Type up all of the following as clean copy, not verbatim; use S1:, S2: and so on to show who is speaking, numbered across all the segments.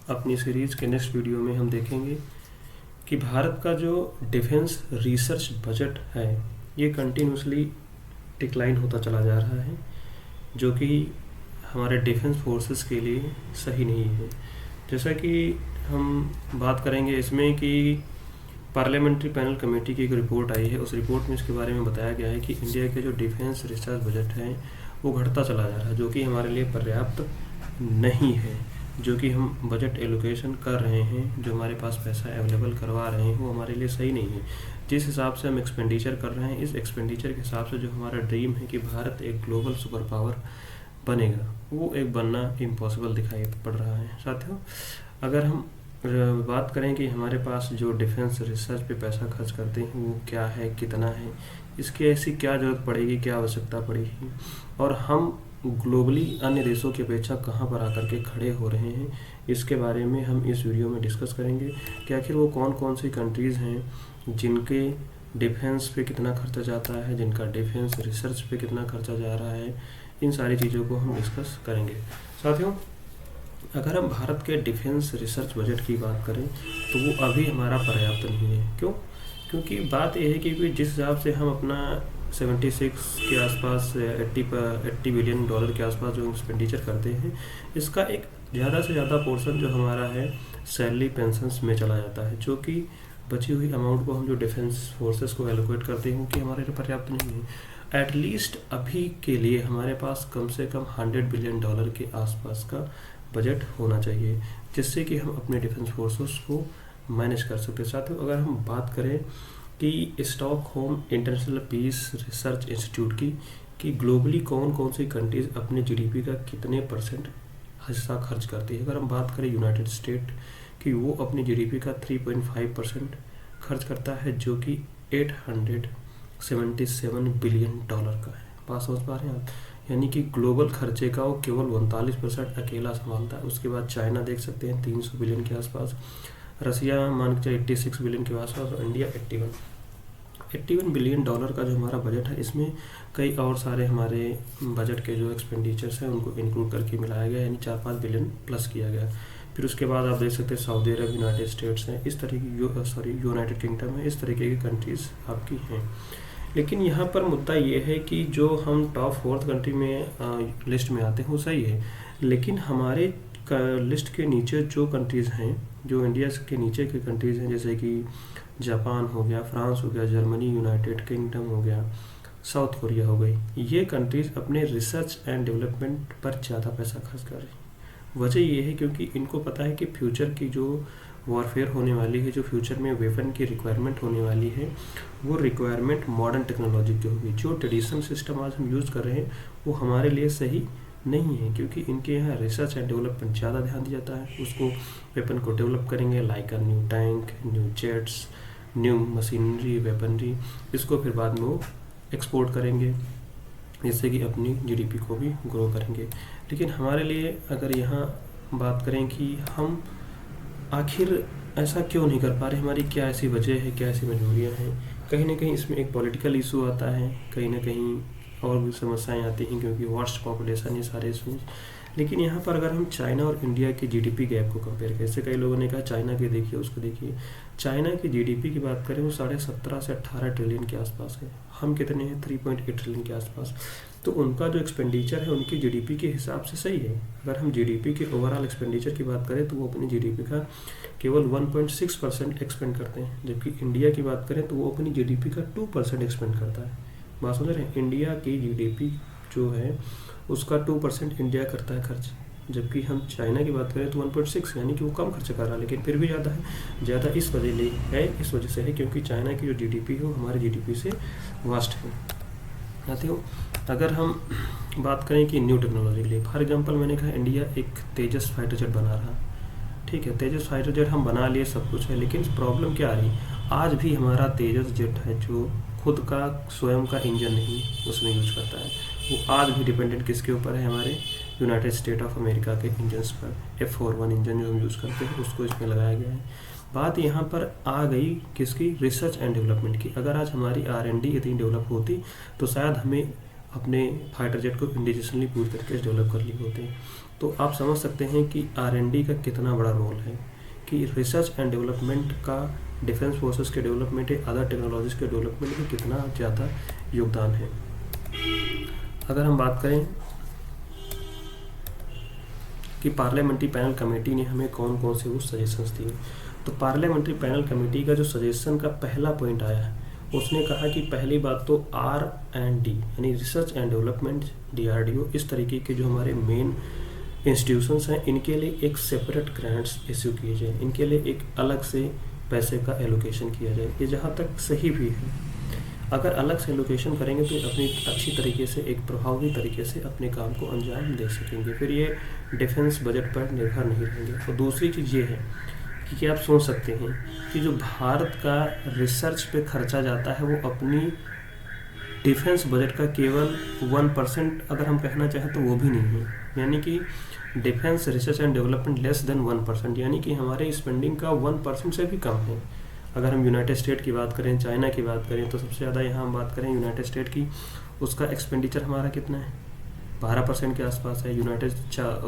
S1: अपनी सीरीज़ के next video में हम देखेंगे कि भारत का जो डिफेंस रिसर्च बजट है ये कंटिन्यूसली डिक्लाइन होता चला जा रहा है, जो कि हमारे डिफेंस फोर्सेस के लिए सही नहीं है। जैसा कि हम बात करेंगे इसमें कि पार्लियामेंट्री पैनल कमेटी की एक रिपोर्ट आई है, उस रिपोर्ट में इसके बारे में बताया गया है कि इंडिया के जो डिफेंस रिसर्च बजट है वो घटता चला जा रहा है, जो कि हमारे लिए पर्याप्त नहीं है। जो कि हम बजट एलोकेशन कर रहे हैं, जो हमारे पास पैसा अवेलेबल करवा रहे हैं, वो हमारे लिए सही नहीं है। जिस हिसाब से हम एक्सपेंडिचर कर रहे हैं, इस एक्सपेंडिचर के हिसाब से जो हमारा ड्रीम है कि भारत एक ग्लोबल सुपर पावर बनेगा, वो एक बनना इम्पॉसिबल दिखाई पड़ रहा है। साथियों, अगर हम बात करें कि हमारे पास जो डिफेंस रिसर्च पे पैसा खर्च करते हैं वो क्या है, कितना है, इसकी ऐसी क्या ज़रूरत पड़ेगी, क्या आवश्यकता पड़ेगी, और हम ग्लोबली अन्य देशों की अपेक्षा कहाँ पर आकर के खड़े हो रहे हैं, इसके बारे में हम इस वीडियो में डिस्कस करेंगे कि आखिर वो कौन कौन सी कंट्रीज़ हैं जिनके डिफेंस पे कितना खर्चा जाता है, जिनका डिफेंस रिसर्च पे कितना खर्चा जा रहा है। इन सारी चीज़ों को हम डिस्कस करेंगे। साथियों, अगर हम भारत के डिफेंस रिसर्च बजट की बात करें तो वो अभी हमारा पर्याप्त नहीं है। क्यों? क्योंकि बात यह है कि जिस हिसाब से हम अपना 76 के आसपास 80 बिलियन डॉलर के आसपास जो एक्सपेंडिचर करते हैं, इसका एक ज़्यादा से ज़्यादा पोर्शन जो हमारा है सैलरी पेंशन्स में चला जाता है, जो कि बची हुई अमाउंट को हम जो डिफेंस फोर्सेस को एलोकेट करते हैं कि हमारे लिए पर्याप्त नहीं है। एटलीस्ट अभी के लिए हमारे पास कम से कम 100 बिलियन डॉलर के आसपास का बजट होना चाहिए, जिससे कि हम अपने डिफेंस फोर्सेस को मैनेज कर सकते हैं। साथियों, अगर हम बात करें कि Stockholm international peace research institute की ग्लोबली कौन कौन सी कंट्रीज अपने जीडीपी का कितने परसेंट हिस्सा खर्च करती है, अगर हम बात करें यूनाइटेड स्टेट कि वो अपनी जीडीपी का 3.5% खर्च करता है, जो कि 877 बिलियन डॉलर का है। बात समझ पा रहे हैं आप? यानी कि ग्लोबल खर्चे का वो केवल 39% अकेला संभालता है। उसके बाद चाइना देख सकते हैं 300 बिलियन के आसपास, रसिया मान के 86 बिलियन के आसपास, और इंडिया 81 बिलियन डॉलर का जो हमारा बजट है, इसमें कई और सारे हमारे बजट के जो एक्सपेंडिचर्स हैं उनको इंक्लूड करके मिलाया गया, यानी 4-5 बिलियन प्लस किया गया। फिर उसके बाद आप देख सकते हैं सऊदी अरब, यूनाइटेड स्टेट्स हैं, इस तरह की यूनाइटेड किंगडम है, इस तरीके की कंट्रीज़ आपकी हैं। लेकिन यहाँ पर मुद्दा ये है कि जो हम टॉप 4th कंट्री में लिस्ट में आते हैं वो सही है, लेकिन हमारे लिस्ट के नीचे जो कंट्रीज़ हैं, जो इंडिया के नीचे के कंट्रीज़ हैं, जैसे कि जापान हो गया, फ्रांस हो गया, जर्मनी, यूनाइटेड किंगडम हो गया, साउथ कोरिया हो गई, ये कंट्रीज़ अपने रिसर्च एंड डेवलपमेंट पर ज़्यादा पैसा खर्च कर रही हैं। वजह ये है क्योंकि इनको पता है कि फ्यूचर की जो वॉरफेयर होने वाली है, जो फ्यूचर में वेपन की रिक्वायरमेंट होने वाली है, वो रिक्वायरमेंट मॉडर्न टेक्नोलॉजी की होगी। जो ट्रेडिशनल सिस्टम आज हम यूज़ कर रहे हैं वो हमारे लिए सही नहीं है, क्योंकि इनके यहाँ रिसर्च एंड डेवलपमेंट ज़्यादा ध्यान दिया जाता है। उसको वेपन को डेवलप करेंगे, like a new tank, new jets, new machinery, weaponry, इसको फिर बाद में वो एक्सपोर्ट करेंगे, जिससे कि अपनी जीडीपी को भी ग्रो करेंगे। लेकिन हमारे लिए अगर यहाँ बात करें कि हम आखिर ऐसा क्यों नहीं कर पा रहे, हमारी क्या ऐसी वजह है, क्या ऐसी मजबूरियाँ हैं, कहीं ना कहीं इसमें एक पॉलिटिकल इशू आता है, कहीं ना कहीं और भी समस्याएं आती हैं, क्योंकि वास्ट पॉपुलेशन, ये सारे इशूज। लेकिन यहाँ पर अगर हम चाइना और इंडिया के जीडीपी गैप को कंपेयर करें, जैसे कई लोगों ने कहा चाइना के देखिए, उसको देखिए, चाइना की जीडीपी की बात करें वो 17.5 से 18 ट्रिलियन के आसपास है, हम कितने हैं 3.8 ट्रिलियन के आसपास। तो उनका जो एक्सपेंडिचर है उनकी जीडीपी के हिसाब से सही है। अगर हम जीडीपी के ओवरऑल एक्सपेंडिचर की बात करें तो वो अपनी जीडीपी का केवल 1.6% एक्सपेंड करते हैं, जबकि इंडिया की बात करें तो वो अपनी जीडीपी का 2% एक्सपेंड करता है। बात समझ रहे हैं? इंडिया की जीडीपी जो है उसका 2% इंडिया करता है खर्च, जबकि हम चाइना की बात करें तो 1.6, यानी कि वो कम खर्च कर रहा है, लेकिन फिर भी ज़्यादा है। ज़्यादा इस वजह से है क्योंकि चाइना की जो जीडीपी है वो हमारी जीडीपी से वास्ट है। साथियों, अगर हम बात करें कि न्यू टेक्नोलॉजी के लिए, फॉर एग्जांपल मैंने कहा इंडिया एक तेजस फाइटर जेट बना रहा, ठीक है, तेजस फाइटर जेट हम बना लिए, सब कुछ है, लेकिन प्रॉब्लम क्या आ रही, आज भी हमारा तेजस जेट है जो खुद का स्वयं का इंजन नहीं उसमें यूज करता है, वो आज भी डिपेंडेंट किसके ऊपर है, हमारे यूनाइटेड स्टेट ऑफ अमेरिका के इंजन्स पर। F41 इंजन जो हम यूज़ करते हैं उसको इसमें लगाया गया है। बात यहाँ पर आ गई किसकी, रिसर्च एंड डेवलपमेंट की। अगर आज हमारी R&D इतनी डेवलप होती तो शायद हमें अपने फाइटर जेट को इंडिजिनली पूरी तरीके से डेवलप कर लिए होते। तो आप समझ सकते हैं कि R&D का कितना बड़ा रोल है, कि रिसर्च एंड डेवलपमेंट का डिफेंस फोर्सेस के डेवलपमेंट या अदर टेक्नोलॉजीज के डेवलपमेंट में कितना ज़्यादा योगदान है। अगर हम बात करें कि पार्लियामेंट्री पैनल कमेटी ने हमें कौन कौन से वो सजेशंस दिए, तो पार्लियामेंट्री पैनल कमेटी का जो सजेशन का पहला पॉइंट आया है, उसने कहा कि पहली बात तो R&D यानी रिसर्च एंड डेवलपमेंट, DRDO, इस तरीके के जो हमारे मेन इंस्टीट्यूशंस हैं, इनके लिए एक सेपरेट ग्रांट्स इश्यू किए जाए, इनके लिए एक अलग से पैसे का एलोकेशन किया जाए। ये जहाँ तक सही भी है, अगर अलग से एलोकेशन करेंगे तो अपनी अच्छी तरीके से, एक प्रभावी तरीके से अपने काम को अंजाम दे सकेंगे, फिर ये डिफेंस बजट पर निर्भर नहीं रहेंगे। और दूसरी चीज़ ये है कि आप सोच सकते हैं कि जो भारत का रिसर्च पे खर्चा जाता है वो अपनी डिफेंस बजट का केवल 1% अगर हम कहना चाहें तो वो भी नहीं है, यानी कि defence research and development less than 1%, यानी कि हमारे स्पेंडिंग का 1% से भी कम है। अगर हम यूनाइटेड स्टेट की बात करें, चाइना की बात करें, तो सबसे ज़्यादा यहाँ हम बात करें यूनाइटेड स्टेट की, उसका एक्सपेंडिचर हमारा कितना है, 12% के आसपास है।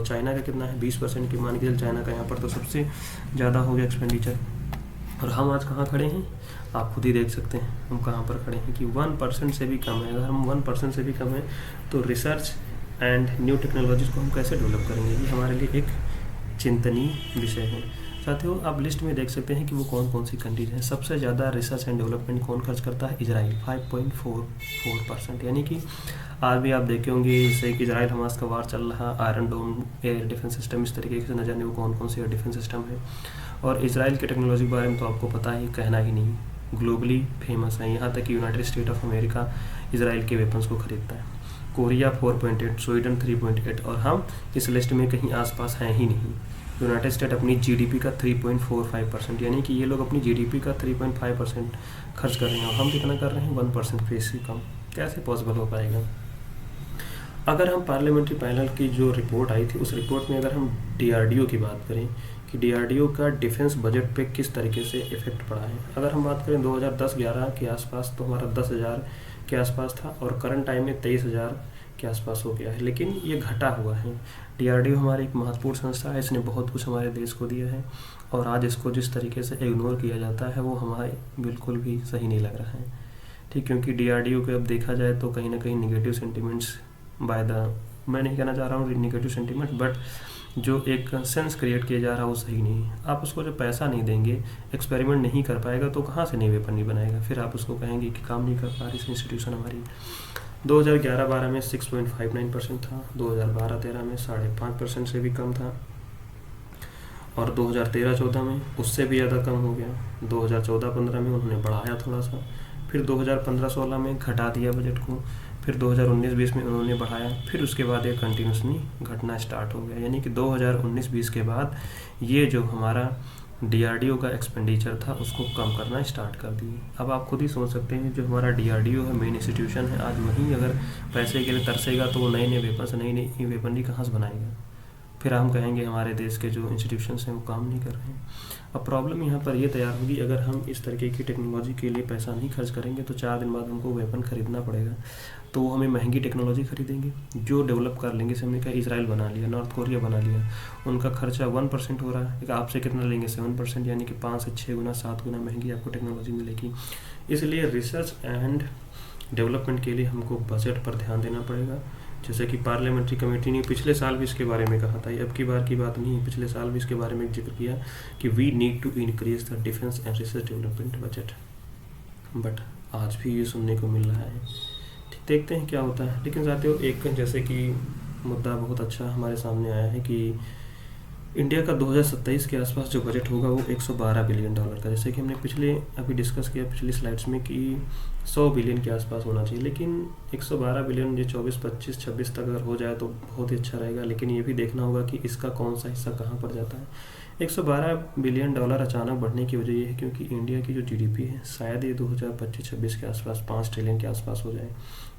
S1: चाइना का कितना है, 20% की मान के चल, चाइना का यहाँ पर तो सबसे ज़्यादा हो गया एक्सपेंडिचर। और हम आज कहाँ खड़े हैं, आप खुद ही देख सकते हैं हम कहाँ पर खड़े हैं कि 1% से भी कम है। अगर हम 1% से भी कम है तो रिसर्च एंड न्यू टेक्नोलॉजीज़ को हम कैसे डेवलप करेंगे, ये हमारे लिए एक चिंतनीय विषय है। साथियों, आप लिस्ट में देख सकते हैं कि वो कौन कौन सी कंट्रीज हैं। सबसे ज़्यादा रिसर्च एंड डेवलपमेंट कौन खर्च करता है, इजराइल, 5.44%, यानी कि आज भी आप देखे होंगे जैसे कि इजराइल हमास का वार चल रहा, आयरन डोम एयर डिफेंस सिस्टम, इस तरीके से न जाने वो कौन कौन से एयर डिफेंस सिस्टम है। और इजराइल के टेक्नोलॉजी के बारे में तो आपको पता ही, कहना ही नहीं, ग्लोबली फेमस है। यहाँ तक कि United state of America Israel के वेपन्स को खरीदता है। कोरिया 4.8, स्वीडन 3.8, और हम इस लिस्ट में कहीं आसपास हैं ही नहीं। यूनाइटेड स्टेट अपनी GDP का 3.45%, यानी कि ये लोग अपनी GDP का 3.5% खर्च कर रहे हैं और हम कितना कर रहे हैं, 1% से कम। कैसे पॉसिबल हो पाएगा। अगर हम पार्लियामेंट्री पैनल की जो रिपोर्ट आई थी, उस रिपोर्ट में अगर हम DRDO की बात करें कि DRDO का डिफेंस बजट पे किस तरीके से इफेक्ट पड़ा है, अगर हम बात करें 2010-11 के आसपास तो हमारा 10,000 के आसपास था और करंट टाइम में 23,000 के आसपास हो गया है, लेकिन ये घटा हुआ है। DRDO हमारी एक महत्वपूर्ण संस्था है, इसने बहुत कुछ हमारे देश को दिया है और आज इसको जिस तरीके से इग्नोर किया जाता है वो हमारे बिल्कुल भी सही नहीं लग रहा है। ठीक, क्योंकि DRDO को अब देखा जाए तो कहीं ना कहीं निगेटिव सेंटिमेंट्स मैं नहीं कहना चाह रहा हूँ निगेटिव सेंटिमेंट, बट जो एक सेंस क्रिएट किया जा रहा है वो सही नहीं है। आप उसको जब पैसा नहीं देंगे, एक्सपेरिमेंट नहीं कर पाएगा तो कहाँ से नई वेपन नहीं बनाएगा, फिर आप उसको कहेंगे कि काम नहीं कर पा रही इंस्टीट्यूशन हमारी। 2011-12 में 6.59% था, 2012-13 में 5.5% से भी कम था और 2013-14 में उससे भी ज़्यादा कम हो गया। 2014-15 में उन्होंने बढ़ाया थोड़ा सा, फिर 2015-16 में घटा दिया बजट को, फिर 2019-20 में उन्होंने बढ़ाया, फिर उसके बाद ये कंटिन्यूसली घटना स्टार्ट हो गया। यानी कि 2019-20 के बाद ये जो हमारा DRDO का एक्सपेंडिचर था उसको कम करना स्टार्ट कर दिए। अब आप खुद ही सोच सकते हैं जो हमारा DRDO है, मेन इंस्टीट्यूशन है, आज वहीं अगर पैसे के लिए तरसेगा तो वो नए नए वेपन्स, नई नई वेपनरी कहाँ से बनाएगा। फिर हम कहेंगे हमारे देश के जो इंस्टीट्यूशंस हैं वो काम नहीं कर रहे हैं। अब प्रॉब्लम यहाँ पर ये तैयार होगी, अगर हम इस तरीके की टेक्नोलॉजी के लिए पैसा नहीं खर्च करेंगे तो 4 दिन बाद हमको वेपन खरीदना पड़ेगा, तो वो हमें महंगी टेक्नोलॉजी खरीदेंगे जो डेवलप कर लेंगे। हमने कहा इजराइल बना लिया, नॉर्थ कोरिया बना लिया, उनका खर्चा 1% हो रहा है, आपसे कितना लेंगे 7%, यानी कि 5 से 6 गुना 7 गुना महंगी आपको टेक्नोलॉजी मिलेगी। इसलिए रिसर्च एंड डेवलपमेंट के लिए हमको बजट पर ध्यान देना पड़ेगा। जैसे कि पार्लियामेंट्री कमेटी ने पिछले साल भी इसके बारे में कहा था, अब की बार की बात नहीं है, पिछले साल भी इसके बारे में जिक्र किया कि we need to increase the defence and research development budget, but आज भी ये सुनने को मिल रहा है। ठीक, देखते हैं क्या होता है। लेकिन साथियों, एक जैसे कि मुद्दा बहुत अच्छा हमारे सामने आया है कि इंडिया का 2027 के आसपास जो बजट होगा वो 112 बिलियन डॉलर का, जैसे कि हमने अभी डिस्कस किया पिछली स्लाइड्स में कि 100 बिलियन के आसपास होना चाहिए, लेकिन 112 बिलियन ये 24, 25, 26 तक अगर हो जाए तो बहुत ही अच्छा रहेगा। लेकिन ये भी देखना होगा कि इसका कौन सा हिस्सा कहाँ पर जाता है। 112 बिलियन डॉलर अचानक बढ़ने की वजह ये है क्योंकि इंडिया की जो GDP है शायद ये 2025-26 के आसपास 5 ट्रिलियन के आसपास हो जाए,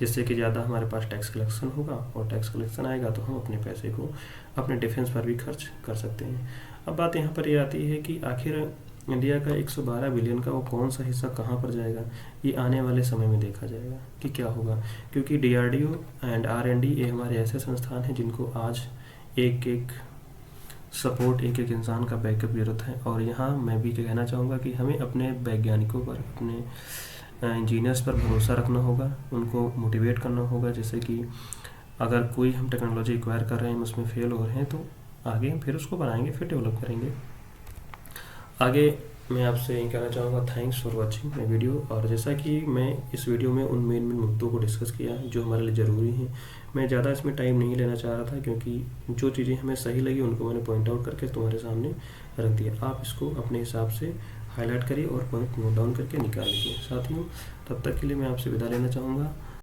S1: जिससे कि ज़्यादा हमारे पास टैक्स कलेक्शन होगा और टैक्स कलेक्शन आएगा तो हम अपने पैसे को अपने डिफेंस पर भी खर्च कर सकते हैं। अब बात यहाँ पर ये आती है कि आखिर इंडिया का 112 बिलियन का वो कौन सा हिस्सा कहाँ पर जाएगा, ये आने वाले समय में देखा जाएगा कि क्या होगा। क्योंकि DRDO एंड R&D ये हमारे ऐसे संस्थान हैं जिनको आज एक एक सपोर्ट, एक एक इंसान का बैकअप जरूरत है। और यहाँ मैं भी कहना चाहूँगा कि हमें अपने वैज्ञानिकों पर, अपने इंजीनियर्स पर भरोसा रखना होगा, उनको मोटिवेट करना होगा। जैसे कि अगर कोई हम टेक्नोलॉजी एक्वायर कर रहे हैं, हम उसमें फेल हो रहे हैं, तो आगे हम फिर उसको बनाएंगे, फिर डेवलप करेंगे। आगे मैं आपसे यही कहना चाहूँगा, thanks for watching my video. और जैसा कि मैं इस वीडियो में उन मेन मुद्दों को डिस्कस किया जो हमारे लिए ज़रूरी हैं, मैं ज़्यादा इसमें टाइम नहीं लेना चाह रहा था, क्योंकि जो चीज़ें हमें सही लगी उनको मैंने पॉइंट आउट करके तुम्हारे सामने रख दिया। आप इसको अपने हिसाब से हाईलाइट करिए और पॉइंट नोट डाउन करके निकाल लीजिए। साथियों, तब तक के लिए मैं आपसे विदा लेना चाहूँगा।